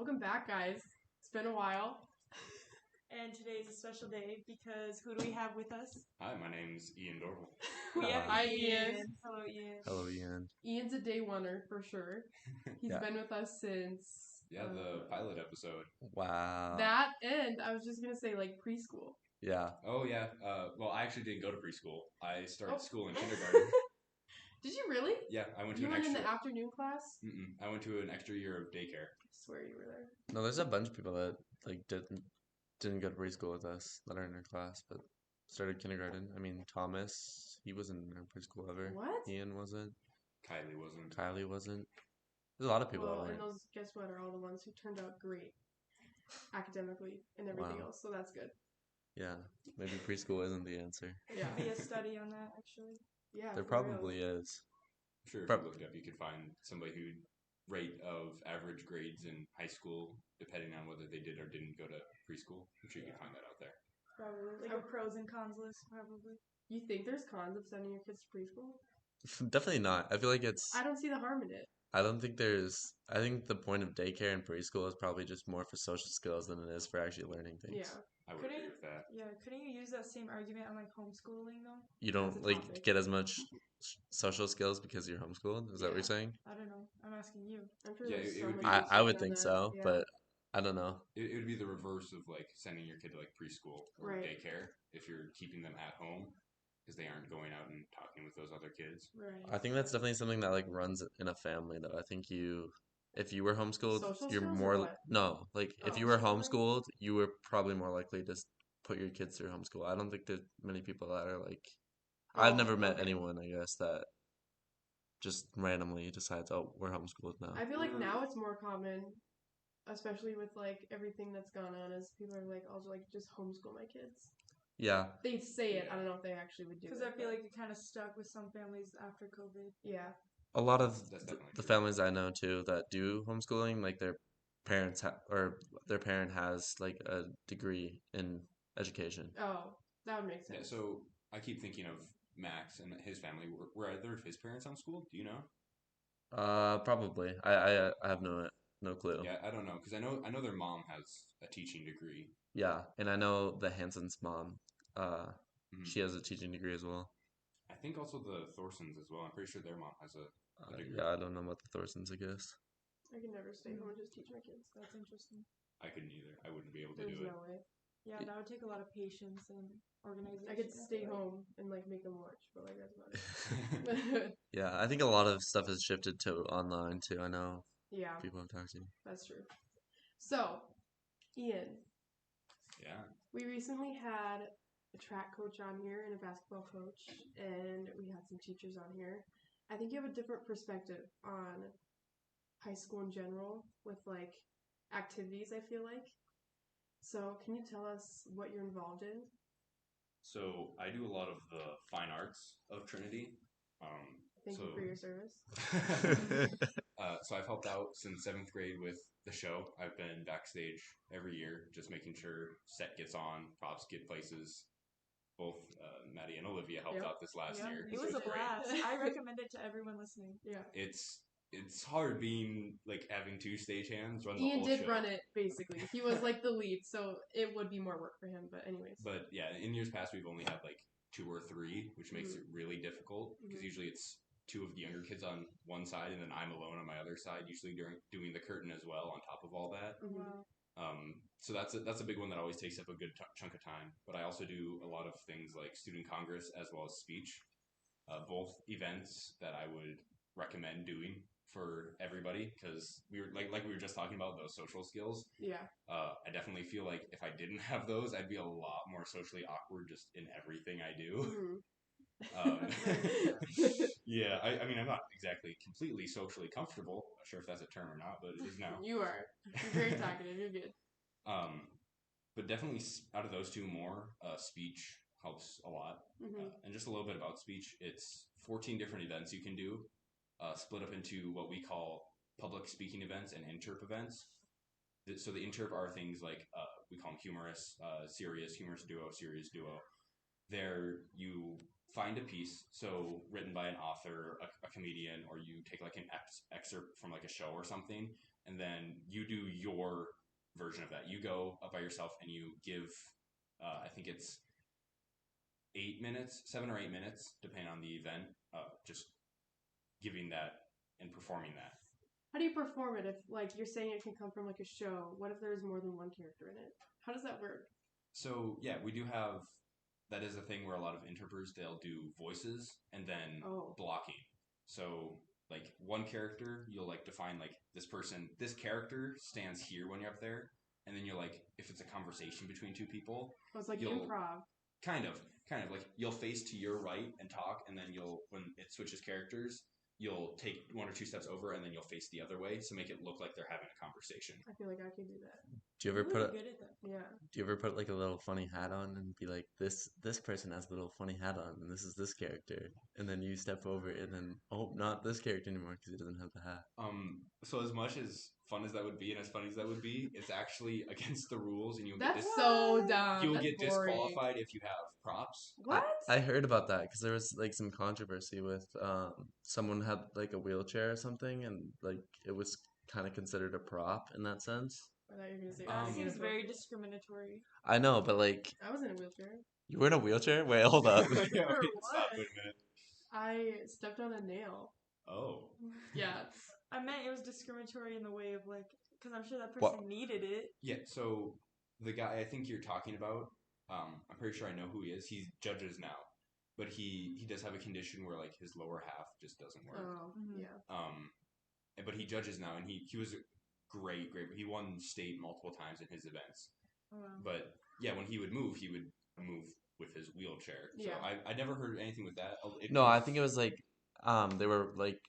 Welcome back, guys. It's been a while. And today is a special day because who do we have with us? Hi, my name's Ian Dorval. We have Hi, Ian. Ian. Hello, Ian. Hello, Ian. Ian's a day oneer for sure. He's Yeah. been with us since The pilot episode. Wow. that, and I was just gonna say like preschool. Yeah. Oh, yeah. Well, I actually didn't go to preschool. I started Oh. school in kindergarten. Did you really? Yeah, I went to You an went in extra. the afternoon class? I went to an extra year of daycare. I swear you were there. No, there's a bunch of people that didn't go to preschool with us that are in our class, but started kindergarten. I mean, Thomas, he wasn't in our preschool ever. What? Ian wasn't. Kylie wasn't. Kylie wasn't. There's a lot of people that Well, weren't. and those, guess what, are all the ones who turned out great academically and everything Wow. else, so that's good. Yeah. Maybe preschool isn't the answer. Yeah. Be a study on that, actually. Yeah. There for real. probably is. I'm sure if Prob- you looked up, you could find somebody who rate of average grades in high school, depending on whether they did or didn't go to preschool. I'm sure you could find that out there. Probably. Like a pros and cons list, probably. You think there's cons of sending your kids to preschool? Definitely not. I feel like it's. I don't see the harm in it. I don't think there's. I think the point of daycare and preschool is probably just more for social skills than it is for actually learning things. Yeah. I would agree with that. Yeah, couldn't you use that same argument on like homeschooling though? You don't That's a like topic. get as much social skills because you're homeschooled. Is that what you're Yeah. saying? I don't know. I'm asking you. I'm sure Yeah, there's it so would much be- I research would on think that. so, Yeah. but I don't know. It would be the reverse of like sending your kid to like preschool or Right. daycare if you're keeping them at home because they aren't going out and talking with those other kids. Right. I think that's definitely something that like runs in a family though. I think if you were homeschooled, Social you're skills or more what? no, like if Oh, you were homeschooling? homeschooled, you were probably more likely to put your kids through homeschool. I don't think there's many people that are like I've Oh, never met okay. anyone, I guess, that just randomly decides, oh, we're homeschooled now. I feel like now it's more common, especially with like everything that's gone on, as people are like, I'll just homeschool my kids. Yeah. They say it. I don't know if they actually would do it. Because I feel but like it kind of stuck with some families after COVID. yeah. A lot of That's definitely the true. families I know too that do homeschooling, like their parents or their parent has like a degree in education. Oh, that would make Yeah, sense. so I keep thinking of Max and his family. Were either of his parents homeschooled? Do you know? Probably. I have no clue. Yeah, I don't know because I know their mom has a teaching degree. Yeah, and I know the Hanson's mom. Mhm. She has a teaching degree as well. I think also the Thorsons as well. I'm pretty sure their mom has a degree. Yeah, I don't know about the Thorsons, I guess. I can never stay home and just teach my kids. That's interesting. I couldn't either. I wouldn't be able to There's do it. no way. Yeah, that would take a lot of patience and organization. I could stay feel like. home and like make them lunch, but like that's about it. Yeah, I think a lot of stuff has shifted to online too. I know Yeah, people have talked to. that's true. So, Ian, Yeah. we recently had a track coach on here and a basketball coach, and we had some teachers on here. I think you have a different perspective on high school in general with like activities, I feel like. So, can you tell us what you're involved in? So I do a lot of the fine arts of Trinity. Thank you for your service. So I've helped out since 7th grade with the show. I've been backstage every year, just making sure set gets on, props get places. Both Maddie and Olivia helped Yep. out this last Yeah, year. it was a great. blast. I recommend it to everyone listening. Yeah. It's hard being like having two stagehands run the Ian whole did show. run it, basically. He was like the lead, so it would be more work for him, but anyways. But yeah, in years past we've only had like 2 or 3, which makes it really difficult because Mhm. usually it's 2 of the younger kids on one side and then I'm alone on my other side, usually doing the curtain as well on top of all that. Mhm. Wow. So that's a big one that always takes up a good chunk of time. But I also do a lot of things like student congress as well as speech, both events that I would recommend doing for everybody because we were like we were just talking about those social skills. Yeah. I definitely feel like if I didn't have those, I'd be a lot more socially awkward just in everything I do. Yeah, I mean, I'm not exactly completely socially comfortable. Not sure if that's a term or not, but it is now. You are. You're very talkative. You're good. But definitely out of those 2 more, speech helps a lot. Mhm. And just a little bit about speech, it's 14 different events you can do, split up into what we call public speaking events and interp events. So the interp are things like, we call them humorous, serious, humorous duo, serious duo. There you find a piece, so written by an author, a comedian, or you take like an excerpt from like a show or something, and then you do your version of that. You go up by yourself and you give, I think it's 8 minutes, 7 or 8 minutes, depending on the event, just giving that and performing that. How do you perform it if, like, you're saying it can come from, like, a show? What if there's more than one character in it? How does that work? So, yeah, we do have, that is a thing where a lot of interpreters, they'll do voices and then blocking. So, like, one character, you'll, like, define, like, this character stands here when you're up there, and then you're, like, if it's a conversation between two people. Oh, it's like improv. Kind of, like, you'll face to your right and talk, and then when it switches characters, you'll take 1 or 2 steps over, and then you'll face the other way, so make it look like they're having a conversation. I feel like I could do that. Do you ever Good at that. Yeah. Do you ever put like a little funny hat on and be like, this person has a little funny hat on, and this is this character, and then you step over, and then not this character anymore because he doesn't have the hat. So as much as fun as that would be, and as funny as that would be, it's actually against the rules, and That's so dumb. You'll That's get boring. disqualified if you have props. What? I heard about that because there was like some controversy with someone had like a wheelchair or something, and like it was kind of considered a prop in that sense. I thought you were gonna say That seems very discriminatory. I know, but like I was in a wheelchair. you were in a wheelchair? Wait, hold up. Yeah, wait, For stop, what? wait a minute. I stepped on a nail. Oh. Yeah. I meant it was discriminatory in the way of like, because I'm sure that person needed it. Yeah, so the guy I think you're talking about, I'm pretty sure I know who he is. He judges now, but he does have a condition where like his lower half just doesn't work. Oh, yeah. But he judges now, and he was great. He won state multiple times in his events. Oh, wow. But yeah, when he would move with his wheelchair. So Yeah. I never heard anything with that. No, I think it was like they were like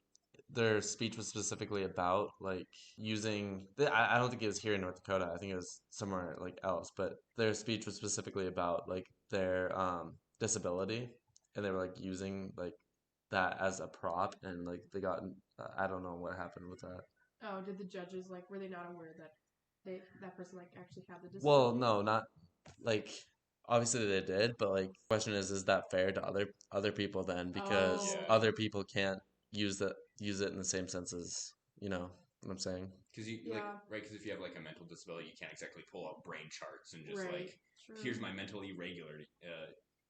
their speech was specifically about like using I don't think it was here in North Dakota. I think it was somewhere like else, but their speech was specifically about like their disability, and they were like using like that as a prop, and like they got I don't know what happened with that. Oh, did the judges were they not aware that that person like actually had the disability? Well, no, not like obviously they did, but like the question is that fair to other people then, because other people can't use it in the same sense as, you know what I'm saying? Because because if you have like a mental disability, you can't exactly pull out brain charts and just like True. here's my mental irregularity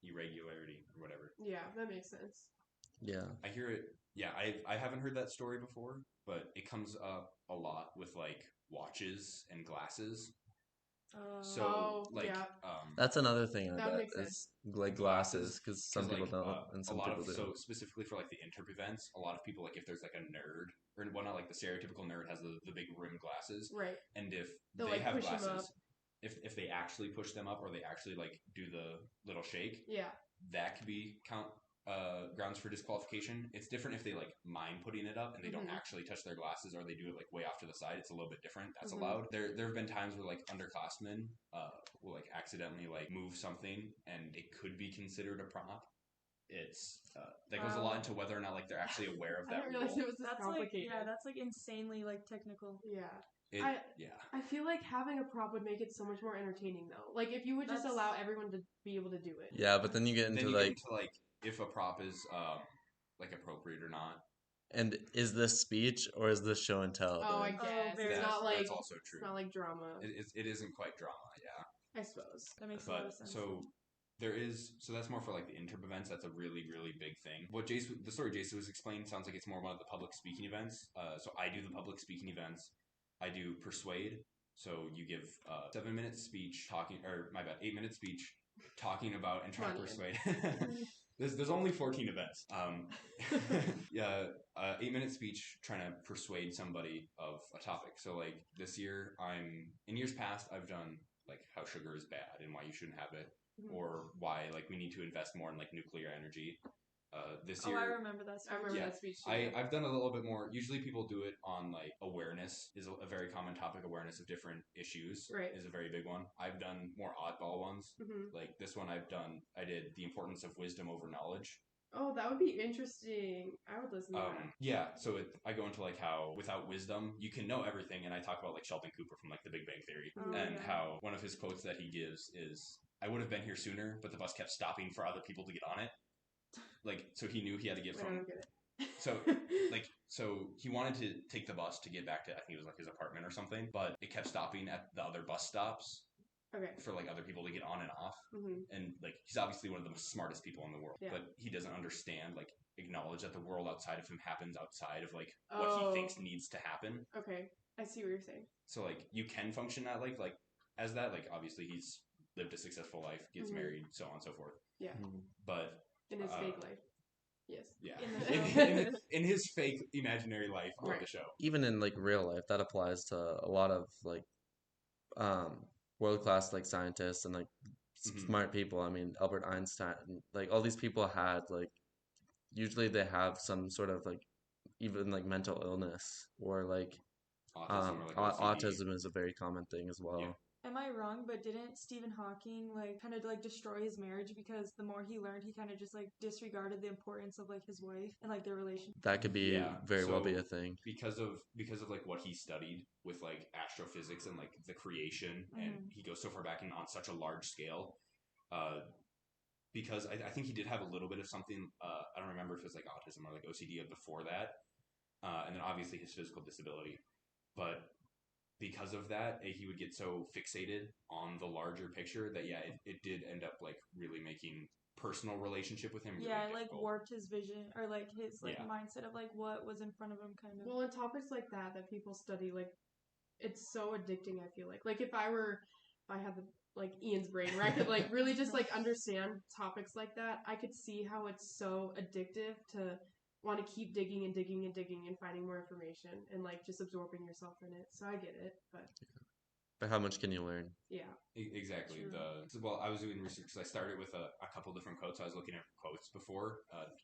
or whatever. Yeah, that makes sense. Yeah. I hear it. Yeah, I haven't heard that story before, but it comes up a lot with like watches and glasses. That's another thing I That bet makes is like glasses, because some people don't and some people do. So specifically for like the interp events, a lot of people like if there's like a nerd or not like the stereotypical nerd has the big rimmed glasses, right? And if they'll they have push glasses, if they actually push them up or they actually like do the little shake, that could be grounds for disqualification. It's different if they like mind putting it up and they don't actually touch their glasses, or they do it like way off to the side. It's a little bit different. That's allowed. There have been times where like underclassmen will like accidentally like move something and it could be considered a prop. It's that goes a lot into whether or not like they're actually aware of that. I didn't realize it was this complicated. That's like insanely like technical. Yeah. I feel like having a prop would make it so much more entertaining though. Like if you would just allow everyone to be able to do it. Yeah, but then you get into like if a prop is like appropriate or not. And is this speech or is this show and tell? Oh, I guess it's not like that's also true. It's not like drama. It isn't quite drama, yeah. I suppose that makes a lot of sense. So that's more for like the interp events. That's a really, really big thing. The story Jason was explaining sounds like it's more one of the public speaking events. So I do the public speaking events. I do persuade. So you give 7-minute speech talking, or my bad, 8-minute speech talking about and trying to persuade. There's only 14 events. 8-minute speech trying to persuade somebody of a topic. So like this year, in years past, I've done like how sugar is bad and why you shouldn't have it, or why like we need to invest more in like nuclear energy. This year, I remember that speech. I remember that speech too. I've done a little bit more. Usually people do it on like awareness is a very common topic. Awareness of different issues is a very big one. I've done more oddball ones. Like this one I did the importance of wisdom over knowledge. Oh, that would be interesting. I would listen to that. Yeah, so I go into like how without wisdom you can know everything, and I talk about like Sheldon Cooper from like The Big Bang Theory, how one of his quotes that he gives is, "I would have been here sooner, but the bus kept stopping for other people to get on it." Like, so he knew he had to get from. I don't get it. So, like, So he wanted to take the bus to get back to, I think it was like his apartment or something, but it kept stopping at the other bus stops Okay. for like other people to get on and off. Mm-hmm. And like he's obviously one of the smartest people in the world, Yeah. but he doesn't understand, like, acknowledge that the world outside of him happens outside of like what he thinks needs to happen. Okay. I see what you're saying. So like you can function at like as that, like obviously he's lived a successful life, gets married, so on and so forth. Yeah. But In his fake life. Yes. yeah, In the show. in his fake imaginary life on Right. the show. Even in like real life, that applies to a lot of like world class like scientists and like smart people. I mean, Albert Einstein, like all these people had like usually they have some sort of like even like mental illness or like Autism or like OCD. autism is a very common thing as well. Yeah. Am I wrong? But didn't Stephen Hawking like kind of like destroy his marriage because the more he learned, he kind of just like disregarded the importance of like his wife and like their relationship? That could be Yeah, very well be so a thing. because of like what he studied with like astrophysics and like the creation, and he goes so far back and on such a large scale. Because I think he did have a little bit of something. I don't remember if it was like autism or like OCD before that, and then obviously his physical disability. But because of that, he would get so fixated on the larger picture that it did end up like really making personal relationship with him really Yeah, it like difficult. warped his vision or like his like Yeah. mindset of like what was in front of him, kind of. Well, in topics like that people study, like, it's so addicting. I feel like if I had the like Ian's brain, where I could like really just like understand topics like that, I could see how it's so addictive to want to keep digging and digging and digging and finding more information and like just absorbing yourself in it. So I get it, But how much can you learn? yeah. Exactly. True. Well, I was doing research because I started with a couple different quotes. I was looking at quotes before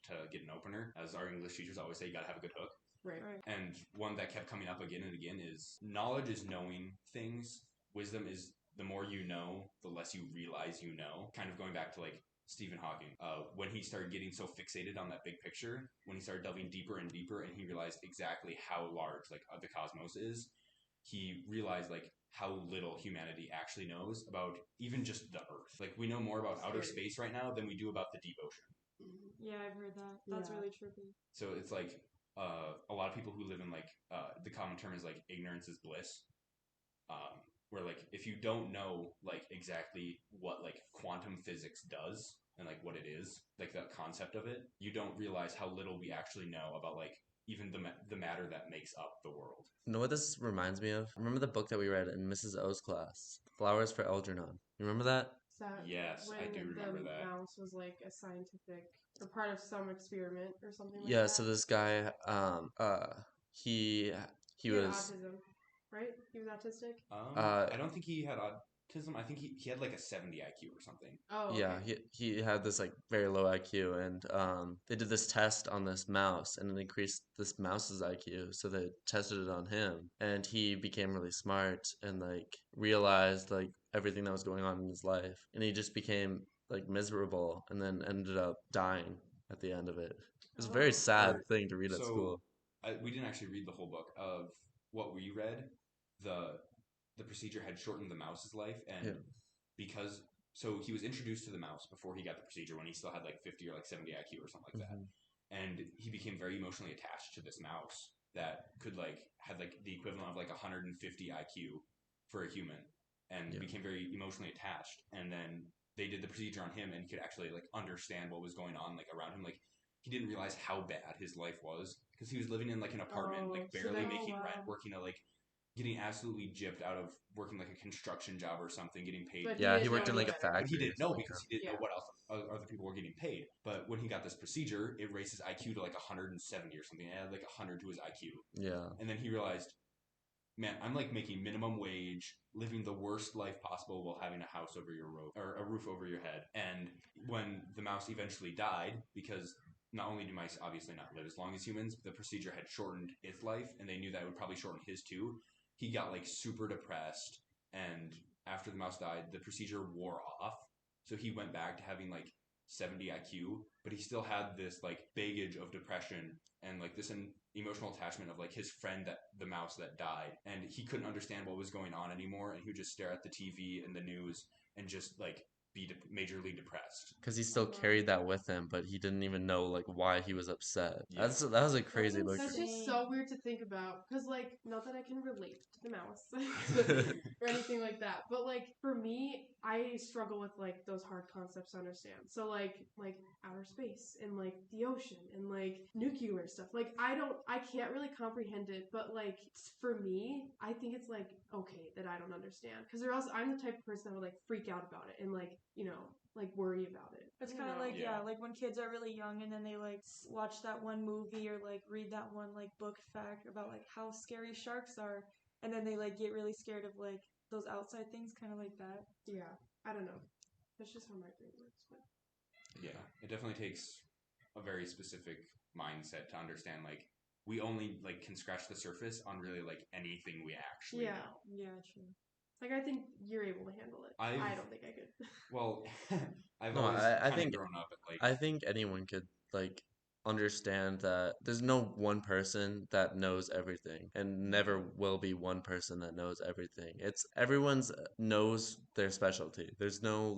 to get an opener. As our English teachers always say, you gotta have a good hook. Right. And one that kept coming up again and again is knowledge is knowing things. Wisdom is the more you know, the less you realize you know. Kind of going back to like Stephen Hawking, when he started getting so fixated on that big picture, when he started delving deeper and deeper, and he realized exactly how large like the cosmos is, he realized like how little humanity actually knows about even just the Earth. Like we know more about outer space right now than we do about the deep ocean. Yeah, I've heard that. That's Yeah. really trippy. So it's like a lot of people who live in like the common term is like ignorance is bliss. Where like if you don't know like exactly what like quantum physics does and like what it is, like the concept of it, you don't realize how little we actually know about like even the matter that makes up the world. You know what this reminds me of? Remember the book that we read in Mrs. O's class, Flowers for Algernon. You remember that? So Yes, when I do remember the that. mouse was like a scientific or part of some experiment or something like Yeah. that. So this guy, he He had was autism, right? He was autistic. I don't think he had autism. I think he had like a 70 IQ or something. Oh, yeah, okay. he had this like very low IQ, and they did this test on this mouse, and it increased this mouse's IQ. So they tested it on him, and he became really smart and like realized like everything that was going on in his life, and he just became like miserable, and then ended up dying at the end of it. It was a very Oh. sad thing to read at So school. we didn't actually read the whole book. Of what we read, the procedure had shortened the mouse's life, and Yeah. because so he was introduced to the mouse before he got the procedure when he still had like 50 or like 70 IQ or something like that, and he became very emotionally attached to this mouse that could like had like the equivalent of like 150 IQ for a human, and became very emotionally attached. And then they did the procedure on him, and he could actually like understand what was going on like around him. Like he didn't realize how bad his life was because he was living in like an apartment, like so barely then- making wow. rent, working at like getting absolutely gypped out of working like a construction job or something, getting paid. But Yeah, he didn't worked know in like a any better. But factory. he didn't know or because he didn't know what else other people were getting paid. But when he got this procedure, it raised his IQ to like 170 or something. It added like 100 to his IQ. Yeah. And then he realized, man, I'm like making minimum wage, living the worst life possible while having a house over your roof or a roof over your head. And when the mouse eventually died, because not only do mice obviously not live as long as humans, the procedure had shortened its life, and they knew that it would probably shorten his too. He got like super depressed, and after the mouse died, the procedure wore off. So he went back to having like 70 IQ, but he still had this like baggage of depression and like this emotional attachment of like his friend, that the mouse that died, and he couldn't understand what was going on anymore, and he would just stare at the TV and the news and just like be majorly depressed. Because he still carried that with him, but he didn't even know like why he was upset. Yeah. That was a crazy look. That's just Insane. so weird to think about. Because, like, not that I can relate to the mouse or anything like that, but, like, for me, I struggle with, like, those hard concepts to understand. So, like outer space and, like, the ocean and, like, nuclear stuff. Like, I can't really comprehend it, but, like, for me, I think it's, like, okay that I don't understand. Because or else I'm the type of person that would, like, freak out about it and, like, you know, like, worry about it. It's I kind of don't know. like, Yeah. like when kids are really young and then they like watch that one movie or like read that one like book fact about like how scary sharks are, and then they like get really scared of like those outside things, kind of like that. Yeah, I don't know. That's just how my brain works. But Yeah, it definitely takes a very specific mindset to understand, like, we only, like, can scratch the surface on really, like, anything we actually Yeah. know. Yeah, true. like, I think you're able to handle it. I don't think I could. Well, I've No, always I kind of think grown up at, like, I think anyone could like understand that there's no one person that knows everything and never will be one person that knows everything. It's everyone's knows their specialty. There's no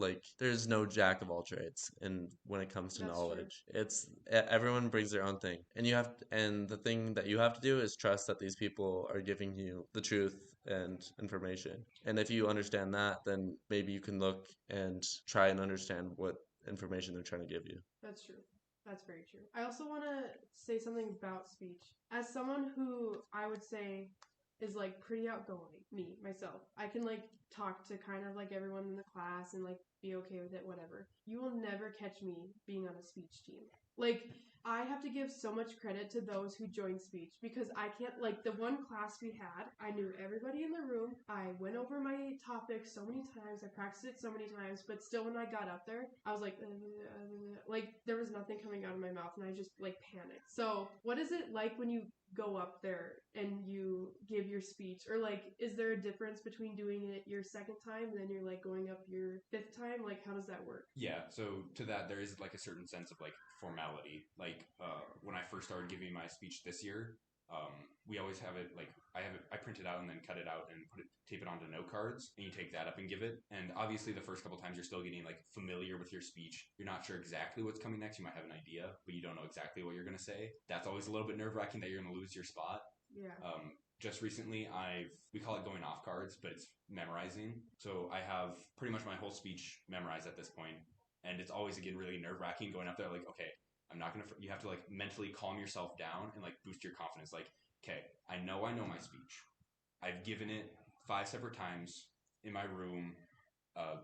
jack of all trades and when it comes to That's true. knowledge. It's everyone brings their own thing. And the thing that you have to do is trust that these people are giving you the truth and information. And if you understand that, then maybe you can look and try and understand what information they're trying to give you. That's true. That's very true. I also want to say something about speech. As someone who I would say is like pretty outgoing, myself, I can like talk to kind of like everyone in the class and like be okay with it, whatever. You will never catch me being on a speech team. Like, I have to give so much credit to those who join speech because I can't, like, the one class we had, I knew everybody in the room. I went over my topic so many times. I practiced it so many times, but still when I got up there, I was like, there was nothing coming out of my mouth and I just, like, panicked. So, what is it like when you go up there and you give your speech? Or, like, is there a difference between doing it your second time and then you're, like, going up your fifth time? Like, how does that work? Yeah, so to that, there is, like, a certain sense of, like, formality. Like, when I first started giving my speech this year, we always have it, like, I print it out and then cut it out and tape it onto note cards, and you take that up and give it. And obviously, the first couple times, you're still getting, like, familiar with your speech. You're not sure exactly what's coming next. You might have an idea, but you don't know exactly what you're going to say. That's always a little bit nerve-wracking that you're going to lose your spot. Yeah. Just recently, we call it going off cards, but it's memorizing. So I have pretty much my whole speech memorized at this point, and it's always, again, really nerve-wracking going up there, like, okay, I'm not gonna, you have to, like, mentally calm yourself down and, like, boost your confidence. Like, okay, I know my speech. I've given it 5 separate times in my room,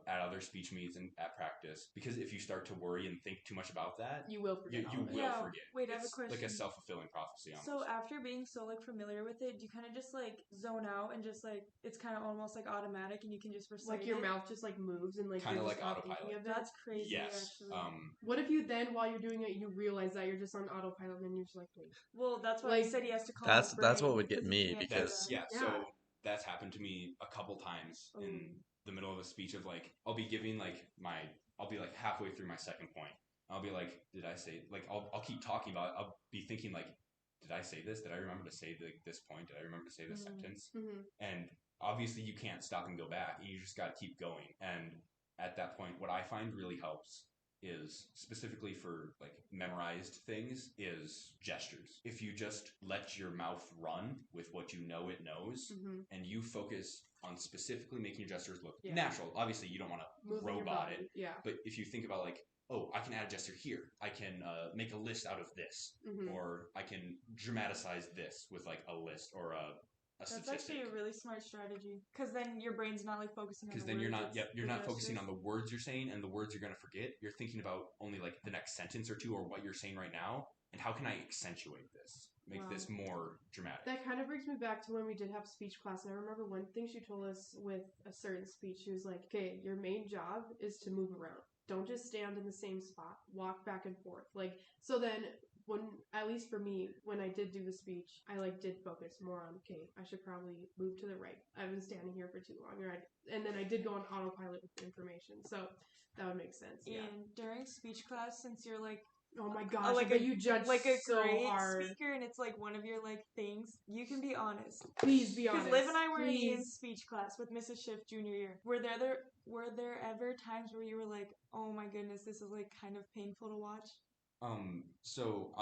at other speech meets and at practice. Because if you start to worry and think too much about that, You will forget. you will Yeah, forget. wait, I have a It's like a question. self-fulfilling prophecy almost. So after being so like familiar with it, do you kind of just like zone out and just like it's kind of almost like automatic and you can just recite Like your it? mouth just like moves and like Kinda you're like just not autopilot. thinking of it. That's crazy. Yes. Actually. What if you then, while you're doing it, you realize that you're just on autopilot and you're just like, wait. Well, that's why Like, he said he has to calm That's his brain what would get because me, he can't do because- that. So that's happened to me a couple times in the middle of a speech of, like, I'll be giving, like, I'll be, like, halfway through my second point. I'll be like, did I say, like, I'll keep talking about it. I'll be thinking, like, did I say this? Did I remember to say this point? Did I remember to say this sentence? Mm-hmm. And obviously you can't stop and go back. You just got to keep going. And at that point, what I find really helps is, specifically for, like, memorized things, is gestures. If you just let your mouth run with what you know it knows, and you focus on specifically making your gestures look natural. Obviously, you don't want to robot it. Yeah. But if you think about, like, oh, I can add a gesture here. I can make a list out of this. Or I can dramatize this with, like, a list or a That's statistic. actually a really smart strategy because then your brain's not like focusing on the Because then words. you're not focusing on the words you're saying and the words you're going to forget. You're thinking about only, like, the next sentence or two or what you're saying right now and how can I accentuate this, make this more dramatic. That kind of brings me back to when we did have speech class, and I remember one thing she told us with a certain speech. She was like, okay, your main job is to move around. Don't just stand in the same spot. Walk back and forth. Like, so then when, at least for me, when I did do the speech, I like did focus more on, okay, I should probably move to the right. I've been standing here for too long, and then I did go on autopilot with the information. So that would make sense. Yeah. And during speech class, since you're like Oh my gosh! like I bet you judge like a so great hard. speaker, and it's like one of your like things, you can be honest. Please be Because honest. Liv and I were in Please. Ian's speech class with Mrs. Schiff junior year. Were there ever times where you were like, oh my goodness, this is like kind of painful to watch? So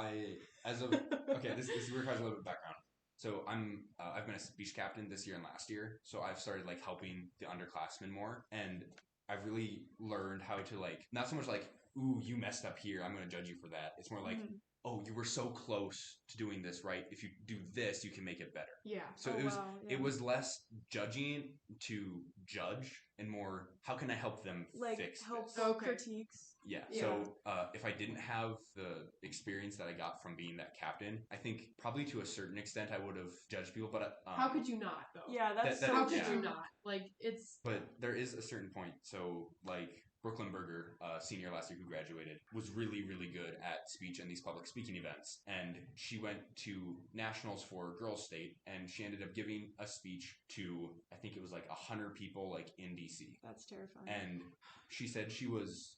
this requires a little bit of background. So I've been a speech captain this year and last year, so I've started like helping the underclassmen more, and I've really learned how to like not so much like, ooh, you messed up here, I'm gonna judge you for that. It's more like, oh, you were so close to doing this right. If you do this, you can make it better. Yeah. So it was less judging to judge and more how can I help them Like fix help this? critiques. Yeah. Yeah. So if I didn't have the experience that I got from being that captain, I think probably to a certain extent I would have judged people. But how could you not though? Yeah, that's that- How so could true. you not? Like it's. But there is a certain point. So like Brooklyn Berger, senior last year who graduated, was really, really good at speech and these public speaking events. And she went to nationals for girls' state, and she ended up giving a speech to, I think it was like 100 people, like in DC. That's terrifying. And she said she was,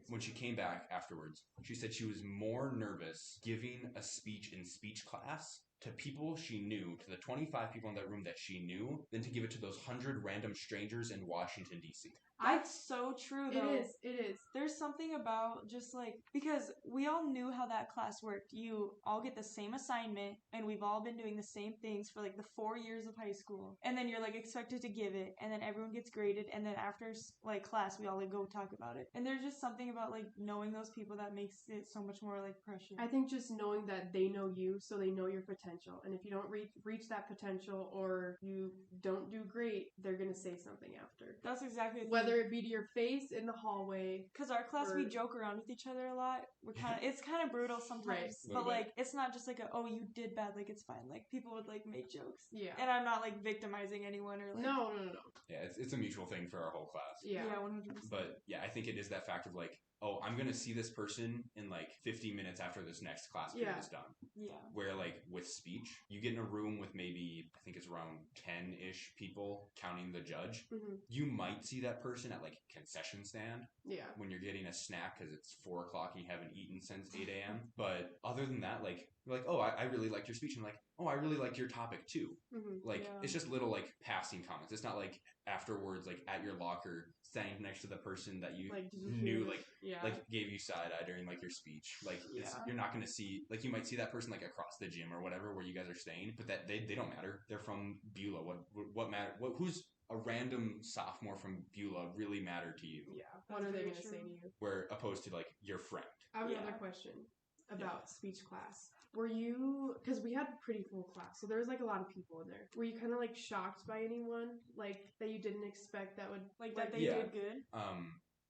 when she came back afterwards, she said she was more nervous giving a speech in speech class to people she knew, to the 25 people in that room that she knew, than to give it to those 100 random strangers in Washington, D.C. That's so true, though. It is. There's something about just like, because we all knew how that class worked. You all get the same assignment, and we've all been doing the same things for like the 4 years of high school. And then you're like expected to give it, and then everyone gets graded, and then after like class, we all like go talk about it. And there's just something about like knowing those people that makes it so much more like precious. I think just knowing that they know you, so they know your potential, and if you don't reach that potential or you don't do great, they're gonna say something after. That's exactly the Whether it be to your face in the hallway. Because our class, we joke around with each other a lot. It's kind of brutal sometimes, Right. but like it's not just like oh you did bad, like it's fine. Like people would like make jokes. Yeah. And I'm not like victimizing anyone or like No. Yeah, it's a mutual thing for our whole class. Yeah. 100%. But yeah, I think it is that fact of like, oh, I'm gonna see this person in like 50 minutes after this next class period is done. Yeah. Where like with speech, you get in a room with maybe I think it's around 10-ish people, counting the judge. Mm-hmm. You might see that person at like a concession stand. Yeah. When you're getting a snack because it's 4 o'clock and you haven't eaten since 8 a.m. But other than that, like you're like, oh, I really liked your speech. And like, oh, I really liked your topic too. Mm-hmm. Like it's just little like passing comments. It's not like afterwards, like at your locker, standing next to the person that you like, knew, like yeah. like gave you side eye during like your speech. Like you're not gonna see, like you might see that person like across the gym or whatever where you guys are staying, but that they don't matter. They're from Beulah. What matter? Who's a random sophomore from Beulah really matter to you? Yeah. What are they gonna say to you? Where opposed to like your friend. I have another question about speech class. Were you, because we had a pretty full class, so there was like a lot of people in there. Were you kind of like shocked by anyone, like that you didn't expect that would like that they did good?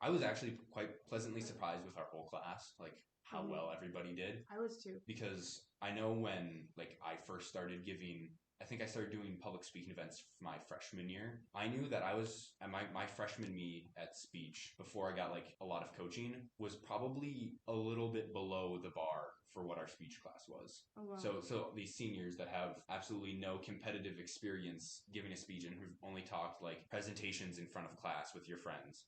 I was actually quite pleasantly surprised with our whole class, like how well everybody did. I was too. Because I know when like I first started giving, I think I started doing public speaking events my freshman year. I knew that I was at my freshman me at speech before I got like a lot of coaching was probably a little bit below the bar for what our speech class was. Oh, wow. So these seniors that have absolutely no competitive experience giving a speech and who've only talked like presentations in front of class with your friends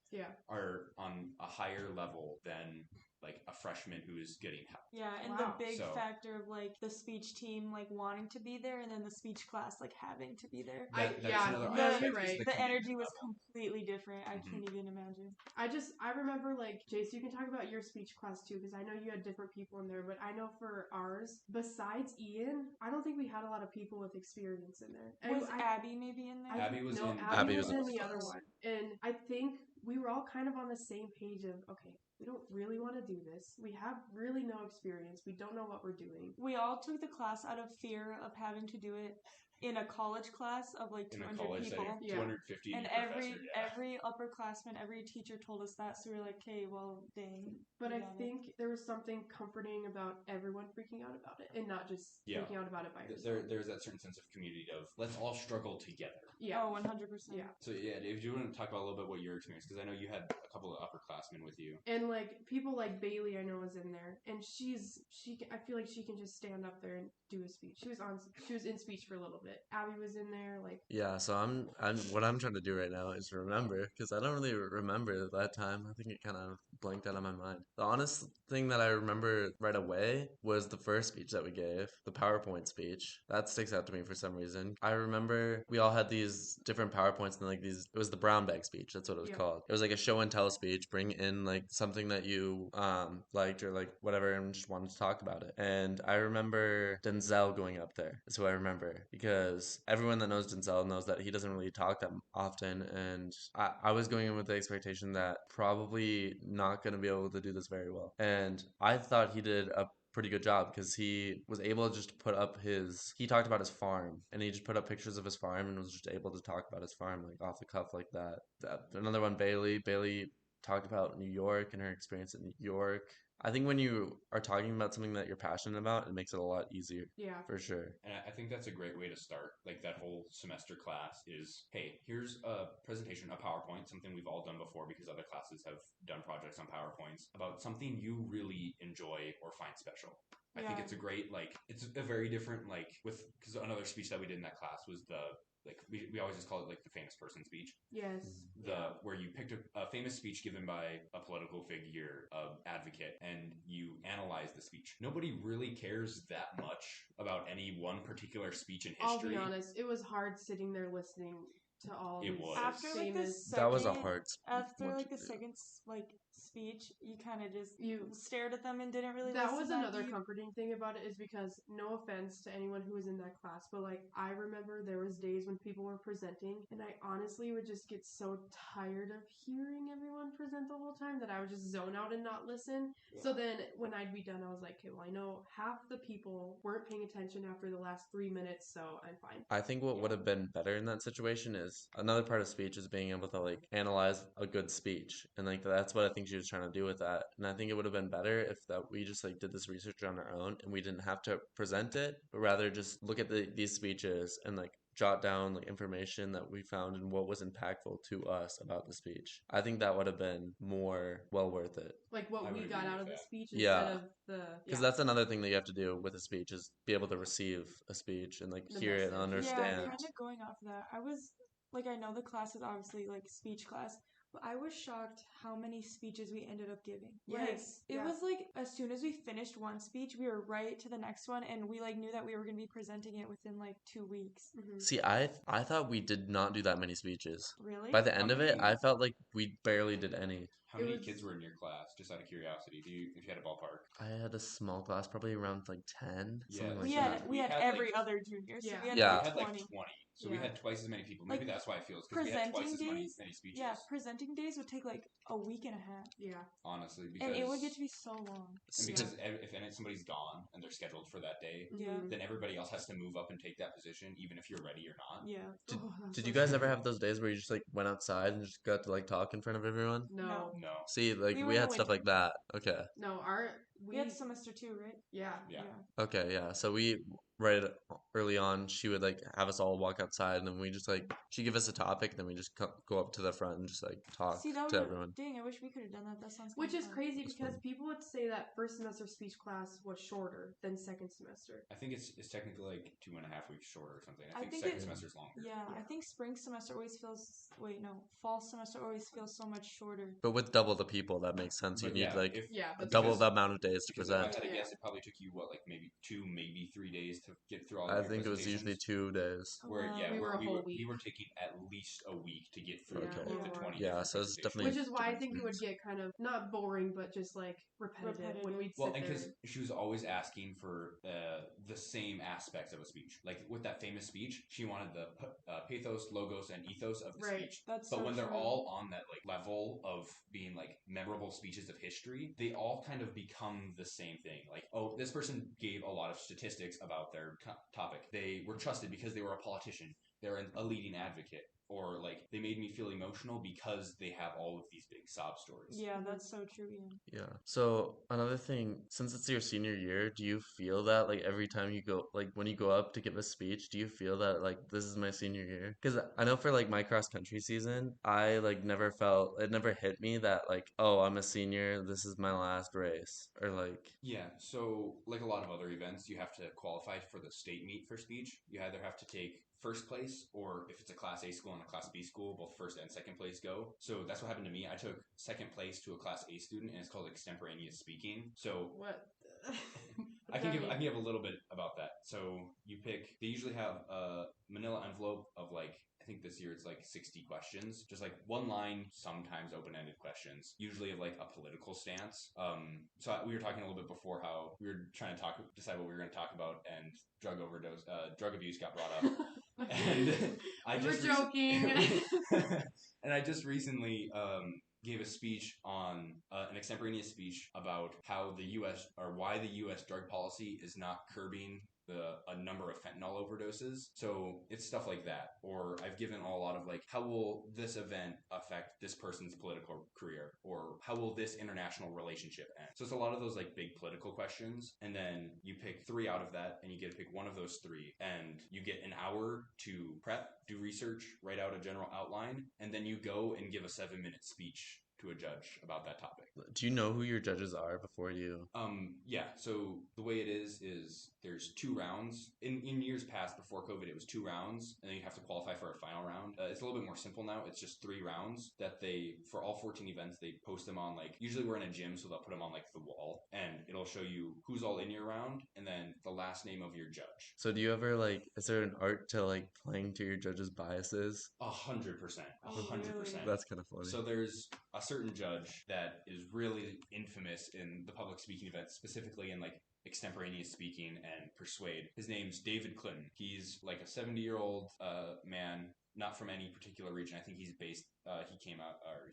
are on a higher level than like a freshman who is getting help. Yeah, and the big factor of like the speech team like wanting to be there and then the speech class like having to be there. You're right. The energy was completely different. I can't even imagine. I remember like Jace, you can talk about your speech class too because I know you had different people in there, but I know for ours, besides Ian, I don't think we had a lot of people with experience in there. And was Abby maybe in there? Abby was Abby was in the other one, and I think we were all kind of on the same page of okay. We don't really want to do this. We have really no experience. We don't know what we're doing. We all took the class out of fear of having to do it in a college class of like 200 people. Setting, 250 and every upperclassman, every teacher told us that. So we were like, okay, well, dang. But I think there was something comforting about everyone freaking out about it and not just freaking out about it by yourself. There's that certain sense of community of let's all struggle together. Yeah. Oh, 100%. Yeah. So yeah, Dave, do you want to talk about a little bit what your experience? Because I know you had a couple of upperclassmen with you. And like people like Bailey, I know is in there, and I feel like she can just stand up there and do a speech. She was in speech for a little bit. of it. Abby was in there, like, Yeah, so I'm what I'm trying to do right now is remember because I don't really remember that time. I think it kind of blanked out of my mind. The honest thing that I remember right away was the first speech that we gave, the PowerPoint speech. That sticks out to me for some reason. I remember we all had these different PowerPoints and like these. It was the brown bag speech. That's what it was Yep. called. It was like a show and tell speech. Bring in like something that you liked or like whatever and just wanted to talk about it. And I remember Denzel going up there. That's who I remember because everyone that knows Denzel knows that he doesn't really talk that often. And I was going in with the expectation that probably not going to be able to do this very well. And I thought he did a pretty good job because he was able to just put up he talked about his farm and he just put up pictures of his farm and was just able to talk about his farm like off the cuff like that. Another one, Bailey talked about New York and her experience in New York. I think when you are talking about something that you're passionate about, it makes it a lot easier. yeah. For sure. And I think that's a great way to start. Like that whole semester class is, hey, here's a presentation, a PowerPoint, something we've all done before because other classes have done projects on PowerPoints about something you really enjoy or find special. I think it's a great, like, it's a very different, like, because another speech that we did in that class was we always just call it like the famous person speech. Yes. Where you picked a famous speech given by a political figure, advocate, and you analyze the speech. Nobody really cares that much about any one particular speech in I'll history. be honest, it was hard sitting there listening to all It these was. After like the famous. second, That was a hard after one like to the do. second like speech, you kind of just You stared at them and didn't really. that listen was that another deep. comforting thing about it is because no offense to anyone who was in that class, but like I remember there was days when people were presenting and I honestly would just get so tired of hearing everyone present the whole time that I would just zone out and not listen. Yeah. So then when I'd be done, I was like, okay, well I know half the people weren't paying attention after the last 3 minutes, so I'm fine. I think what would have been better in that situation is another part of speech is being able to like analyze a good speech. And like that's what I think she was trying to do with that. And I think it would have been better if that we just like did this research on our own and we didn't have to present it, but rather just look at these speeches and like jot down like information that we found and what was impactful to us about the speech. I think that would have been more well worth it. Like what I we would got agree out with of the that. speech Yeah. instead of the Because that's another thing that you have to do with a speech is be able to receive a speech and like The hear it and message. Yeah, understand. kind of going off of that. I was like, I know the class is obviously like speech class, but I was shocked how many speeches we ended up giving. Like, Yes, it yeah. was like as soon as we finished one speech, we were right to the next one, and we like knew that we were going to be presenting it within like 2 weeks. Mhm. See, I thought we did not do that many speeches. Really? By the end How of it, many- I felt like we barely did any. How It many was- kids were in your class? Just out of curiosity, if you had a ballpark? I had a small class, probably around like 10, something we like had that. we had had, every like- other junior, so Yeah. we had Yeah. We like had 20. like 20. So we Yeah. had twice as many people. Maybe Like, that's why it feels because we had twice as presenting days? many speeches. Yeah, presenting days would take like a week and a half, Yeah. Honestly, because and it would get to be so long. and because if somebody's gone and they're scheduled for that day, Yeah. Mhm. then everybody else has to move up and take that position, even if you're ready or not. Yeah. Did, Oh, that's did so you guys true. ever have those days where you just like went outside and just got to like talk in front of everyone? No. No. See, like We were we in had the stuff winter. like that. Okay. No, We had semester 2, right? yeah. Yeah. Okay, yeah. So we right early on, she would like have us all walk outside, and then we just like she'd give us a topic, and then we just go up to the front and just like talk See, that to would everyone. dang. I wish we could have done that. That sounds. Which kinda is fun. crazy That's because fun. people would say that first semester speech class was shorter than second semester. I think it's technically like 2.5 weeks short or something. I I think think second it- semester's longer. Yeah, I Yeah. think spring semester always feels. Wait, no, fall semester always feels so much shorter. But with double the people, that makes sense. You But need yeah, like Yeah, but double because- the amount of days to Because if I present. had to Yeah. guess, it probably took you like maybe 2, maybe 3 days to get through all of I your think it was usually presentations? 2 days. Where Wow. yeah, We were a we whole were week. we were taking at least a week to get through Okay. like the Yeah. 20 Yeah, different so it's presentations. definitely Which is why I different think it would experience. get kind of not boring, but just like repetitive, when Repetitive. we'd Well, sit and there. because she was always asking for the same aspects of a speech. Like with that famous speech, she wanted the pathos, logos, and ethos of the Right. speech. That's But so when they're true. all on that like level of being like memorable speeches of history, they all kind of become the same thing. Like, oh, this person gave a lot of statistics about their topic. They were trusted because they were a politician. they're a leading advocate, or like they made me feel emotional because they have all of these big sob stories. Yeah, that's so true, Ian. Yeah. So another thing, since it's your senior year, do you feel that like every time you go, like when you go up to give a speech, do you feel that like this is my senior year? Because I know for like my cross country season, I like never felt, it never hit me that like, oh, I'm a senior, this is my last race, or like, Yeah, so like a lot of other events, you have to qualify for the state meet for speech. You either have to take first place, or if it's a Class A school and a Class B school, both first and second place go. So that's what happened to me. I took second place to a Class A student, and it's called extemporaneous speaking. So What? I can give a little bit about that. So you pick. They usually have a manila envelope of like, I think this year it's like 60 questions, just like one line, sometimes open-ended questions, usually of like a political stance. We were talking a little bit before how we were trying to decide what we were going to talk about, and drug abuse got brought up. And We were joking. and I just recently gave a speech on an extemporaneous speech about how the U.S. or why the U.S. drug policy is not curbing a number of fentanyl overdoses. So it's stuff like that. Or I've given a lot of like, how will this event affect this person's political career? Or how will this international relationship end? So it's a lot of those like big political questions. And then you pick 3 out of that, and you get to pick one of those 3. And you get an hour to prep, do research, write out a general outline, and then you go and give a 7-minute speech to a judge about that topic. do you know who your judges are before you? Yeah. So the way it is there's 2 rounds. In years past, before COVID, it was 2 rounds, and then you have to qualify for a final round. It's a little bit more simple now. It's just 3 rounds that for all 14 events, they post them on like, usually we're in a gym, so they'll put them on like the wall, and it'll show you who's all in your round, and then the last name of your judge. So do you ever like, is there an art to like playing to your judges' biases? 100%. Oh, 100%. That's kind of funny. So there's a certain judge that is really infamous in the public speaking events, specifically in like extemporaneous speaking and persuade. His name's David Clinton. He's like a 70-year-old man, not from any particular region. I think he's based,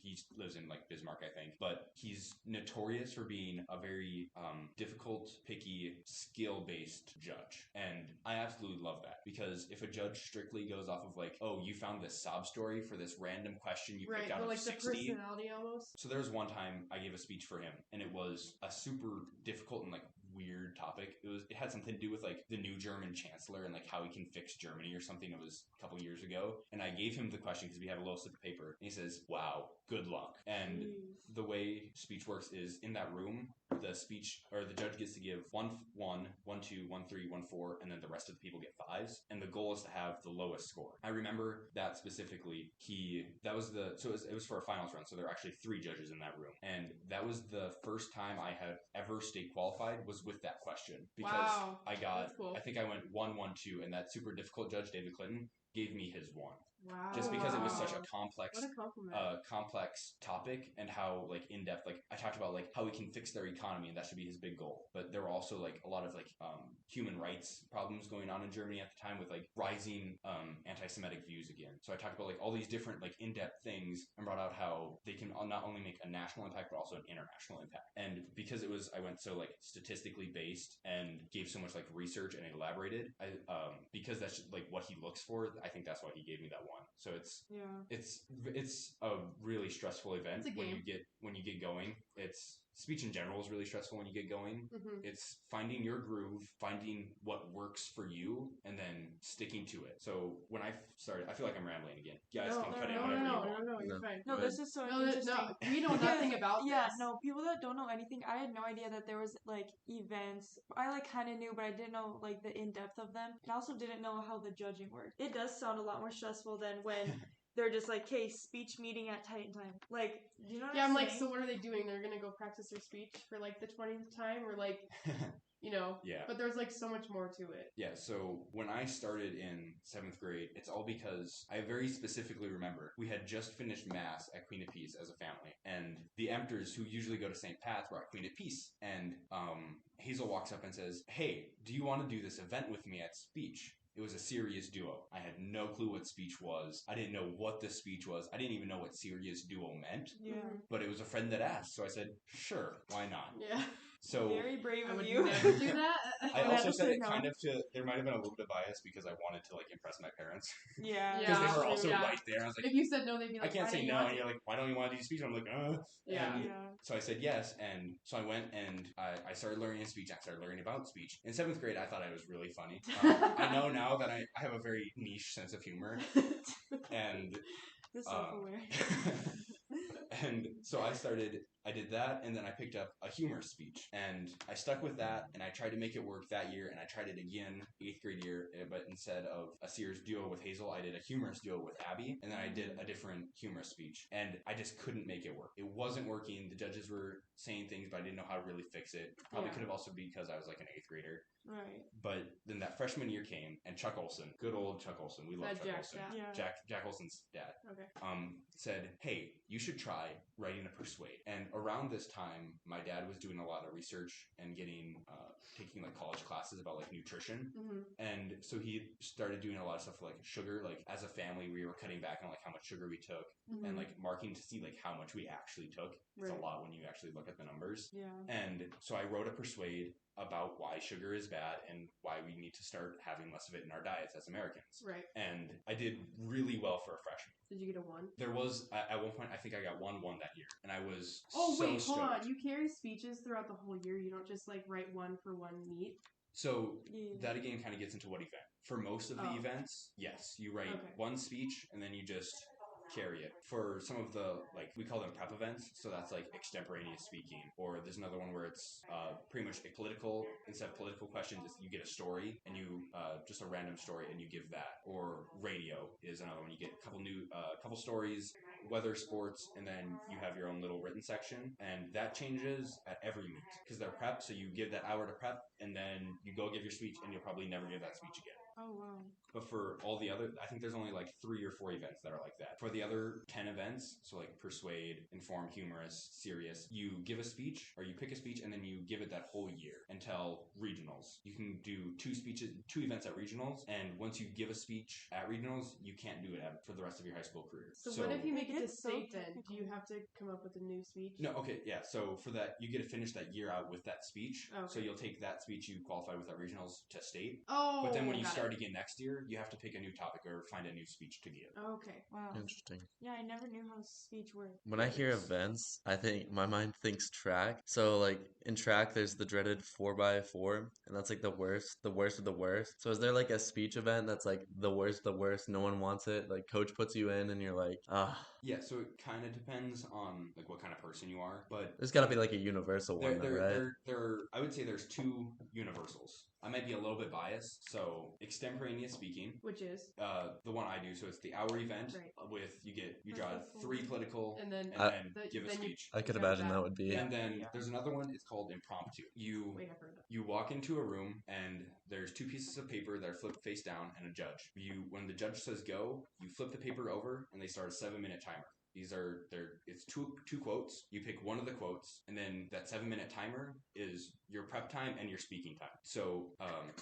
he lives in like Bismarck, I think. But he's notorious for being a very difficult, picky, skill-based judge. And I absolutely love that, because if a judge strictly goes off of like, oh, you found this sob story for this random question you picked out but of like 60. the personality almost. So there was one time I gave a speech for him, and it was a super difficult and like weird topic. It had something to do with like the new German chancellor and like how he can fix Germany or something. It was a couple years ago, and I gave him the question because we had a little slip of paper, and he says, "Wow, good luck." And the way speech works is, in that room, the speech or the judge gets to give 1, 1, 1, 2, 1, 3, 1, 4, and then the rest of the people get 5s, and the goal is to have the lowest score. I remember that specifically. It was for a finals run, so there were actually 3 judges in that room, and that was the first time I had ever state qualified was with that question, because Wow, that's cool. I think I went 1, 1, 2, and that super difficult judge David Clinton gave me his 1. Wow. Just because it was such a What a compliment. complex topic, and how like in depth, like I talked about like how we can fix their economy, and that should be his big goal. But there were also like a lot of like human rights problems going on in Germany at the time, with like rising anti-Semitic views again. So I talked about like all these different like in-depth things, and brought out how they can not only make a national impact but also an international impact. And because I went so like statistically based and gave so much like research and elaborated, because that's just, like what he looks for. I think that's why he gave me that 1. So it's a really stressful event when you get going. Speech in general is really stressful when you get going. Mm-hmm. It's finding your groove, finding what works for you, and then sticking to it. So when I started, I feel like I'm rambling again. You guys can cut in whenever you want. No, you're fine. No, this is so interesting. No, we know nothing about Yeah, this. no, people that don't know anything, I had no idea that there was like events. I like kind of knew, but I didn't know like the in-depth of them. And I also didn't know how the judging worked. It does sound a lot more stressful than when they're just like, hey, speech meeting at Titan time. Like, do you know what I'm I'm like, saying? so what are they doing? They're gonna go practice their speech for like the 20th time, or like, Yeah. But there's like so much more to it. Yeah, so when I started in 7th grade, it's all because I very specifically remember we had just finished Mass at Queen of Peace as a family, and the Empters, who usually go to St. Pat's, were at Queen of Peace, and Hazel walks up and says, "Hey, do you want to do this event with me at speech?" It was a serious duo. I had no clue what speech was. I didn't know what the speech was. I didn't even know what serious duo meant. Yeah. But it was a friend that asked, so I said, sure, why not? Yeah. So Very brave I of would you. never do that. I would also have said said it no. kind of to. There might have been a little bit of bias because I wanted to like impress my parents Yeah. because they Yeah, were true, also yeah. right there. I was like, If you said no, they'd be I like, can't why say didn't you no, want and to? you're like, why don't you want to do speech? I'm like, Yeah. And Yeah. so I said yes, and so I went and I started learning speech. I started learning about speech. In 7th grade, I thought I was really funny. I know now that I have a very niche sense of humor, and The self-aware. and so I did that, and then I picked up a humor speech, and I stuck with that, and I tried to make it work that year, and I tried it again 8th grade year, but instead of a serious duo with Hazel, I did a humorous duo with Abby, and then I did a different humorous speech, and I just couldn't make it work. It wasn't working. The judges were saying things, but I didn't know how to really fix it. Probably Yeah. could have also been because I was like an 8th grader. Right. But then that freshman year came, and Chuck Olson, good old Chuck Olson, we love That Chuck Jack, Olson. yeah. Jack Olson's dad. Okay. Said, hey, you should try writing a persuade. And around this time, my dad was doing a lot of research and taking like college classes about like nutrition. Mm-hmm. And so he started doing a lot of stuff like sugar. Like as a family, we were cutting back on like how much sugar we took Mm-hmm. and like marking to see like how much we actually took. It's Right. a lot when you actually look at the numbers. Yeah. And so I wrote a persuade about why sugar is bad and why we need to start having less of it in our diets as Americans. Right. And I did really well for a freshman. Did you get a 1? There was, at one point, I think I got 1-1 that year. And I was Oh, so wait, stoked. hold on. You carry speeches throughout the whole year. You don't just like write one for one meet. So Yeah. that again kind of gets into what event. For most of the Oh. events, yes, you write Okay. one speech and then you just carry it. For some of the, like, we call them prep events, so that's like extemporaneous speaking. Or there's another one where it's pretty much a political, instead of political questions, you get a story and you, just a random story and you give that. Or radio is another one. You get a couple stories, weather, sports, and then you have your own little written section. And that changes at every meet because they're prep, so you give that hour to prep and then you go give your speech and you'll probably never give that speech again. Oh wow. But for all the other, I think there's only like 3 or 4 events that are like that. For the other 10 events, so like persuade, inform, humorous, serious, you give a speech or you pick a speech and then you give it that whole year until regionals. You can do 2 events at regionals, and once you give a speech at regionals, you can't do it for the rest of your high school career. So what if you make it to It's so state then? technical. Do you have to come up with a new speech? No, okay, yeah. So for that, you get to finish that year out with that speech. Okay. So you'll take that speech you qualified with at regionals to state. Oh, But then when you got start again next year, you have to pick a new topic or find a new speech to give. it. Okay. Wow. Interesting. Yeah, I never knew how speech worked. When I hear events, I think my mind thinks track. So like in track, there's the dreaded 4x4, and that's like the worst of the worst. So is there like a speech event that's like the worst, no one wants it? Like coach puts you in, and you're like, ah. Yeah, so it kind of depends on like what kind of person you are, but There's got to be like a universal one, though, right? I would say there's 2 universals. I might be a little bit biased. So extemporaneous speaking, Which is? the one I do. So it's the hour event Right. with you draw That's the 3 full- political And then give a then you- speech. I could Exactly imagine that. that would be. And then Yeah. there's another one. It's called impromptu. Wait, I've heard of that. You walk into a room and there's 2 pieces of paper that are flipped face down and a judge. When the judge says go, you flip the paper over and they start a 7-minute timer. It's two quotes. You pick one of the quotes, and then that 7-minute timer is your prep time and your speaking time. So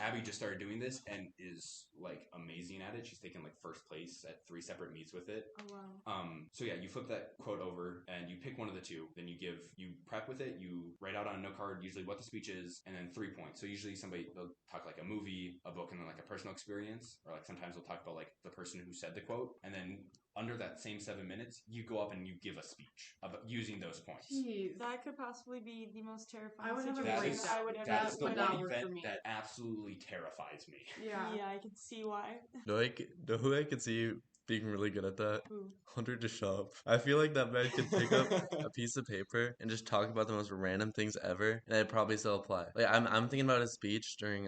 Abby just started doing this and is like amazing at it. She's taken like first place at 3 separate meets with it. Oh wow. So yeah, you flip that quote over and you pick one of the 2. Then you prep with it. You write out on a note card usually what the speech is, and then 3 points. So usually they'll talk like a movie, a book, and then like a personal experience, or like sometimes they'll talk about like the person who said the quote, and then under that same 7 minutes, you go up and you give a speech about using those points. Jeez. That could possibly be the most terrifying I would have a situation breakdown. I would ever That's the would put not one work event for me. that absolutely terrifies me. Yeah. Yeah, I can see why. Know who I could see being really good at that? Who? Hunter DeShop. I feel like that man could pick up a piece of paper and just talk about the most random things ever, and it'd probably still apply. Like I'm thinking about his speech during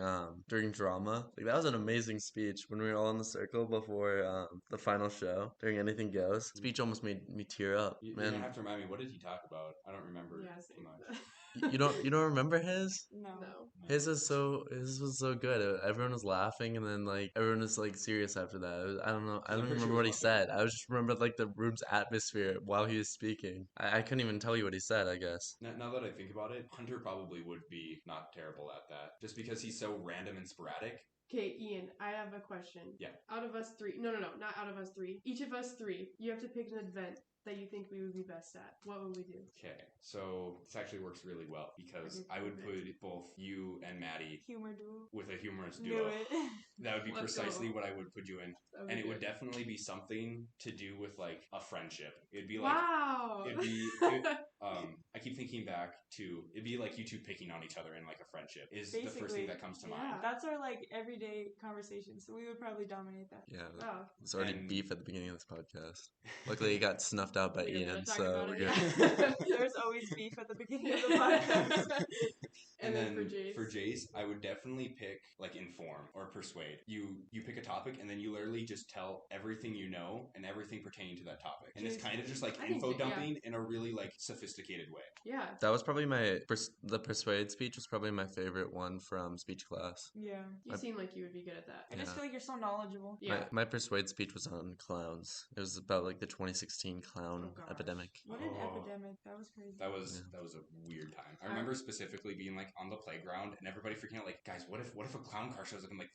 drama. Like that was an amazing speech when we were all in the circle before the final show during Anything Goes. Speech almost made me tear up, You're man. gonna have to remind me, what did he talk about? I don't remember Yeah, too same. much. You don't remember his? No. No. His was so good. Everyone was laughing, and then like everyone was like serious after that. I don't know. I I'm don't pretty remember sure what it he was said. I just remembered like the room's atmosphere while he was speaking. I couldn't even tell you what he said, I guess. Now that I think about it, Hunter probably would be not terrible at that, just because he's so random and sporadic. Okay, Ian, I have a question. Yeah. Out of us 3, no, not out of us 3. Each of us 3, you have to pick an event that you think we would be best at, what would we do? Okay, so this actually works really well because I would put both you and Maddie Humor duel. with a humorous Knew duo. it. That would be Let's precisely go. what I would put you in. That would And be it would good. definitely be something to do with like a friendship. It'd be like Wow. I keep thinking back to it'd be like you two picking on each other in like a friendship is the first Basically, thing that comes to mind. yeah. That's our like everyday conversation, so we would probably dominate that. Yeah, Wow. there's already And- beef at the beginning of this podcast. Luckily, it got snuffed out by We're gonna Ian, talk so about we're it, good. yeah. There's always beef at the beginning of the podcast. And then for Jace? I would definitely pick like inform or persuade. You pick a topic and then you literally just tell everything you know and everything pertaining to that topic. And it's kind of just like I think info so, yeah. dumping in a really like sophisticated way. Yeah. That was probably the persuade speech was probably my favorite one from speech class. Yeah. You seem like you would be good at that. I just Yeah. feel like you're so knowledgeable. Yeah. My persuade speech was on clowns. It was about like the 2016 clown Oh, gosh. epidemic. What an Oh. epidemic. That was crazy. That was a weird time. I remember specifically being like on the playground and everybody freaking out like, guys, what if a clown car shows up and like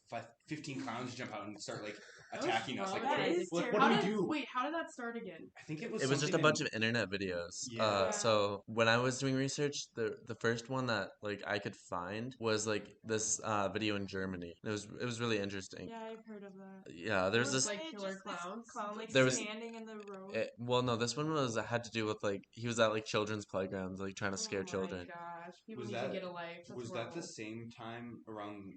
15 clowns jump out and start like attacking us? Like, That is what terrible. do we do? Wait, how did that start again? I think it was It was just a something bunch of internet videos. Yeah. So when I was doing research, the first one that like I could find was like this video in Germany. It was really interesting. Yeah, I've heard of that. Yeah, there's Was this. like Wasn't it killer just this clowns? Clown like There was- standing in the road. Well, no, this one had to do with like he was at like children's playgrounds, like trying to scare Oh children. my gosh. People Was need that- to get a life. That's Was that the horrible. same time around?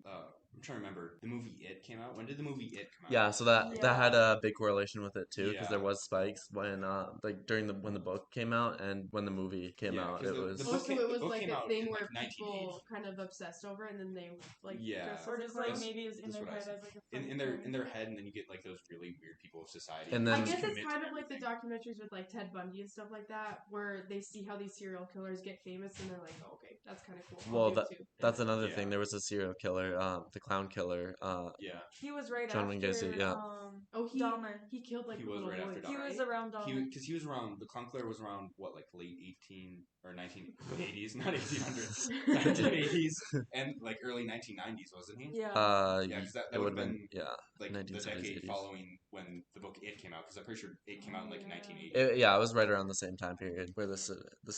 I'm trying to remember. The movie It came out. When did the movie It come out? Yeah, so that Yeah. had a big correlation with it too, because Yeah. there was spikes when like during when the book came out and when the movie came Yeah, out. 'cause It the was book Also, it was book like came a out thing in, where like, people kind of obsessed over it and then they like Yeah. dress Or as a just like clown. maybe it was in That's their what I head said. as like a in funny their thing. head, and then you get like those really weird people of society. And who then- I just guess it's commit to kind of like the everything. documentaries with like Ted Bundy and stuff like that, where they see how these serial killers get famous and they're like, oh, okay, that's kind of cool. I'll Well, do it too. that's another Yeah. thing. There was a serial killer, the clown killer. Yeah, He was right John after Wayne Gacy, yeah. Oh, Dahmer. he killed like He the was little right boy. after though, He Dahmer. was right? around Dahmer. because he was around. The clown killer was around what, like late 18 or 1980s, not 1800s, 1980s, and like early 1990s, wasn't he? Yeah. Yeah, because that it would would have have been yeah. like the 1970s, decade 80s. following when the book It came out. Because I'm pretty sure It came out in like Yeah. 1980. Yeah, it was right around the same time period where this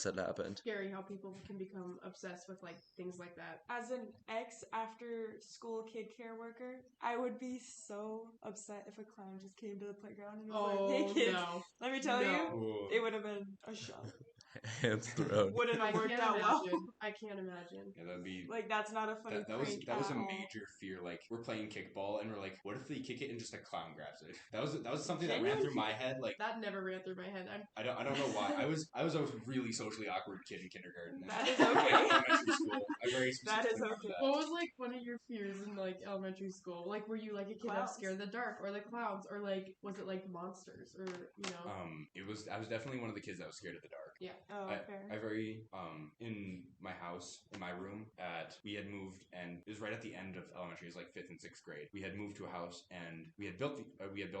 had happened. Scary how people can become obsessed with like things like that. As an ex after school kid care worker, I would be so upset if a clown just came to the playground and was like, "Hey kids, no. let me tell you, Whoa. it would have been a shock. Hands thrown. Wouldn't I have worked can't out well. imagine. I can't imagine. Yeah, that'd be. Like that's not a funny That was prank a at all. major fear. Like we're playing kickball and we're like, what if they kick it and just a clown grabs it? That was something that ran through my head. Like That never ran through my head. I don't know why. I was a really socially awkward kid in kindergarten. That is okay. Elementary school. I very That is specifically remember okay. that. What was like one of your fears in like elementary school? Like, were you like a kid that was Clowns. scared of the dark, or the clowns, or like was it like monsters, or you know? I was definitely one of the kids that was scared of the dark. Oh, fair. I very in my house, in my room, we had moved, and it was right at the end of elementary. It was like 5th and 6th grade. We had moved to a house, and we had built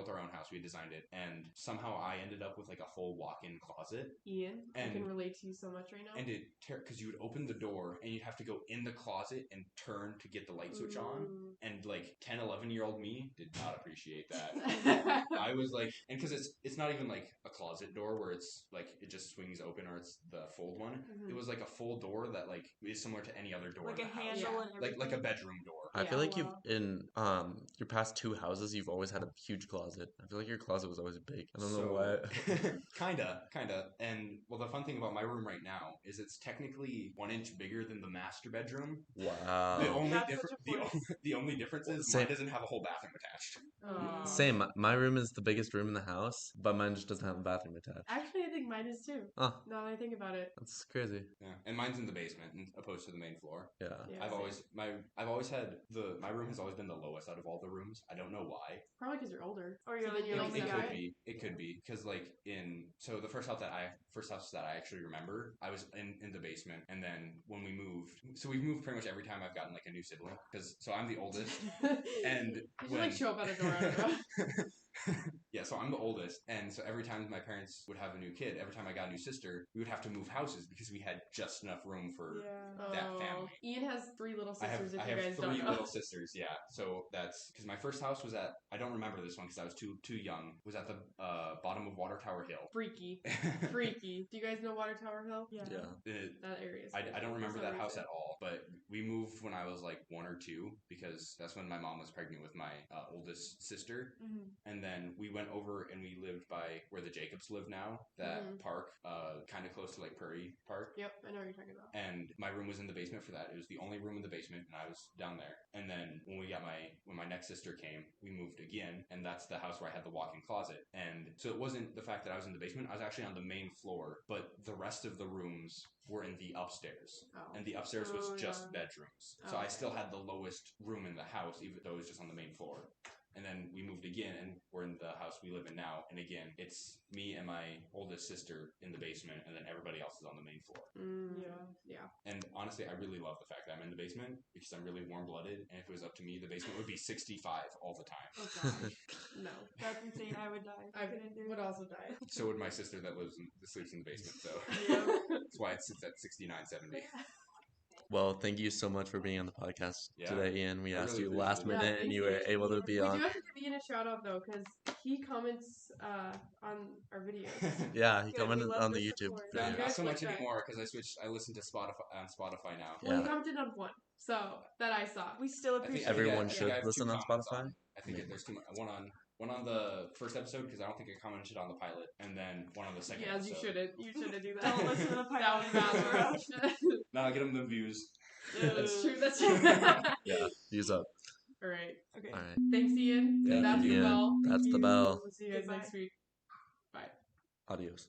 our own house. We had designed it, and somehow I ended up with like a full walk-in closet. Ian, I and- can relate to you so much right now. And it because you would open the door and you'd have to go in the closet and turn to get the light switch on. Ooh. And like 10, 11-year-old me did not appreciate that. I was like, and because it's not even like a closet door where it's like it just swings open or it's the fold one. Mhm. It was like a full door that like is similar to any other door Like in a the house. handle Yeah. and everything. Like a bedroom door. I feel Yeah, like wow. you've in your past 2 houses, you've always had a huge closet. I feel like your closet was always big. I don't know why. kinda. And well, the fun thing about my room right now is it's technically 1 inch bigger than the master bedroom. Wow. The only That's difference, such a flex. the only difference is Same. mine doesn't have a whole bathroom attached. Aw. Same. My room is the biggest room in the house, but mine just doesn't have a bathroom attached. Actually, I think mine is too. Oh, Now that I think about it. that's crazy. Yeah, and mine's in the basement opposed to the main floor. Yeah. Yeah, I've same. always had my room has always been the lowest out of all the rooms. I don't know why. Probably because you're older. Or you're So like then you're the like only the guy. guy. It could be because like so the first house that I actually remember, I was in the basement, and then when we moved, so we've moved pretty much every time I've gotten like a new sibling, so I'm the oldest, and Did you like show up at a door? I don't know. Yeah, so I'm the oldest, and so every time my parents would have a new kid, every time I got a new sister, we would have to move houses because we had just enough room for that family. Ian has 3 little I have sisters. I If you have guys three don't know. little sisters. Yeah, so that's because my first house was at, I don't remember this one because I was too young. Was at the bottom of Water Tower Hill. Freaky. Freaky. Do you guys know Water Tower Hill? Yeah. That area. I don't remember for some that house reason. at all, but we moved when I was like 1 or 2 because that's when my mom was pregnant with my oldest sister. Mm-hmm. And then we went over and we lived by where the Jacobs live now, that park, kind of close to like Prairie Park. Yep, I know what you're talking about. And my room was in the basement for that. It was the only room in the basement, and I was down there. And then when my next sister came, we moved again, and that's the house where I had the walk-in closet. And so it wasn't the fact that I was in the basement; I was actually on the main floor, but the rest of the rooms were in the upstairs, and the upstairs was just bedrooms. So I still had the lowest room in the house, even though it was just on the main floor. And then we moved again, and we're in the house we live in now. And again, it's me and my oldest sister in the basement, and then everybody else is on the main floor. Yeah. And honestly, I really love the fact that I'm in the basement because I'm really warm-blooded. And if it was up to me, the basement would be 65 all the time. Oh gosh. No. That's insane. I would die. I couldn't do would it. also die. So would my sister that sleeps in the basement. So Yeah. that's why it sits at 69, 70. Well, thank you so much for being on the podcast today, Ian. We I asked really you last appreciate it. minute, and you were able to be We on. do have to give Ian a shout out though, because he comments on our videos. Yeah, he Good, we commented love on the the YouTube support. Not, videos. Yeah. not so Like much that. anymore because I listen to Spotify now. Well, he Yeah. commented on one, so that I saw. We still I think appreciate Everyone it. should I have listen 2 on comments Spotify. I think there's one on the first episode because I don't think I commented on the pilot, and then one on the second Yes, you episode. shouldn't. You shouldn't do that. Don't listen to the That pilot. was bad. Now I get them the views. That's true. That's true. Yeah, use up. All right. Okay. All right. Thanks, Ian. Thank That's you, the Ian. bell. That's the bell. We'll see you guys Goodbye. next week. Bye. Adios.